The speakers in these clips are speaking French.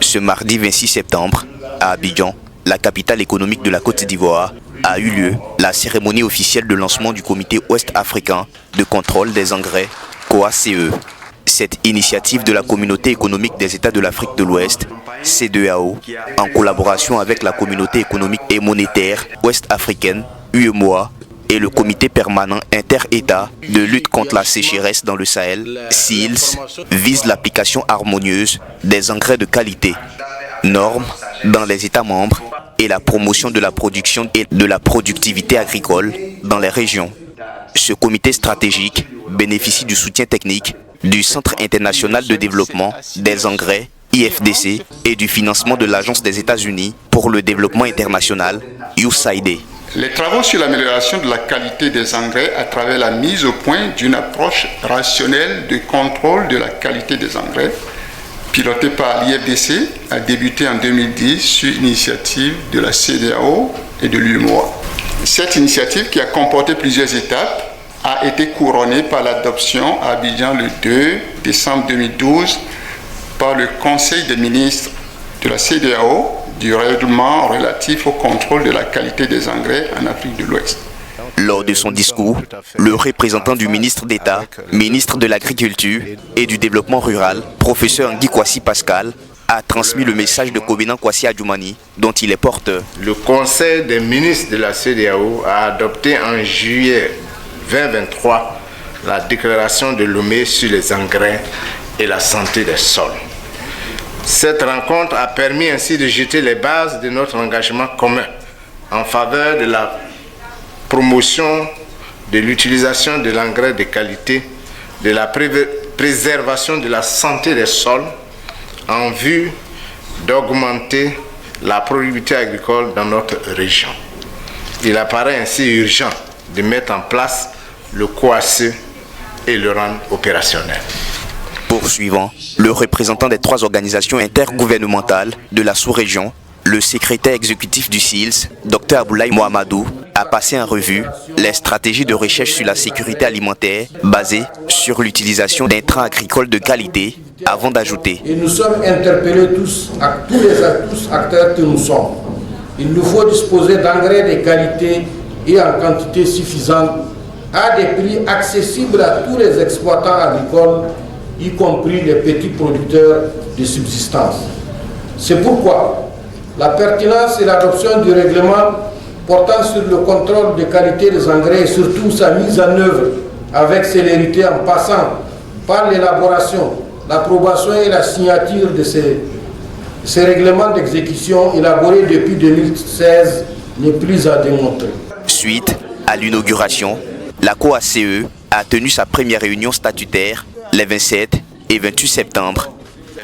Ce mardi 26 septembre, à Abidjan, la capitale économique de la Côte d'Ivoire, a eu lieu la cérémonie officielle de lancement du comité ouest-africain de contrôle des engrais, COACE. Cette initiative de la communauté économique des États de l'Afrique de l'Ouest, CEDEAO, en collaboration avec la communauté économique et monétaire ouest-africaine, UEMOA, et le comité permanent inter-État de lutte contre la sécheresse dans le Sahel, SEALS, vise l'application harmonieuse des engrais de qualité, normes dans les États membres et la promotion de la production et de la productivité agricole dans les régions. Ce comité stratégique bénéficie du soutien technique du Centre international de développement des engrais, IFDC, et du financement de l'Agence des États-Unis pour le développement international, USAID. Les travaux sur l'amélioration de la qualité des engrais à travers la mise au point d'une approche rationnelle de contrôle de la qualité des engrais, pilotée par l'IFDC, a débuté en 2010 sur initiative de la CEDEAO et de l'UEMOA. Cette initiative, qui a comporté plusieurs étapes, a été couronnée par l'adoption à Abidjan le 2 décembre 2012 par le Conseil des ministres de la CEDEAO du règlement relatif au contrôle de la qualité des engrais en Afrique de l'Ouest. Lors de son discours, le représentant du ministre d'État, ministre de l'Agriculture et du Développement rural, professeur Nguy Kwasi Pascal, a transmis le message de Kobenan Kwasi Adjoumani, dont il est porteur. Le Conseil des ministres de la CEDEAO a adopté en juillet 2023 la déclaration de Lomé sur les engrais et la santé des sols. Cette rencontre a permis ainsi de jeter les bases de notre engagement commun en faveur de la promotion de l'utilisation de l'engrais de qualité, de la préservation de la santé des sols en vue d'augmenter la productivité agricole dans notre région. Il apparaît ainsi urgent de mettre en place le COACE et le rendre opérationnel. Poursuivant, le représentant des 3 organisations intergouvernementales de la sous-région, le secrétaire exécutif du SEALS, Dr Aboulaye Mohamedou, a passé en revue les stratégies de recherche sur la sécurité alimentaire basées sur l'utilisation d'intrants agricoles de qualité, avant d'ajouter. Et nous sommes interpellés tous acteurs que nous sommes. Il nous faut disposer d'engrais de qualité et en quantité suffisante à des prix accessibles à tous les exploitants agricoles, y compris les petits producteurs de subsistance. C'est pourquoi la pertinence et l'adoption du règlement portant sur le contrôle de qualité des engrais et surtout sa mise en œuvre avec célérité en passant par l'élaboration, l'approbation et la signature de ces règlements d'exécution élaborés depuis 2016 n'est plus à démontrer. Suite à l'inauguration, la COACE a tenu sa première réunion statutaire les 27 et 28 septembre.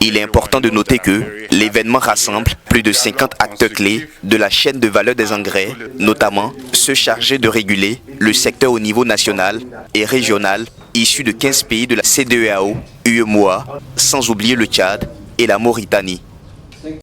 Il est important de noter que l'événement rassemble plus de 50 acteurs clés de la chaîne de valeur des engrais, notamment ceux chargés de réguler le secteur au niveau national et régional, issus de 15 pays de la CEDEAO, UEMOA, sans oublier le Tchad et la Mauritanie.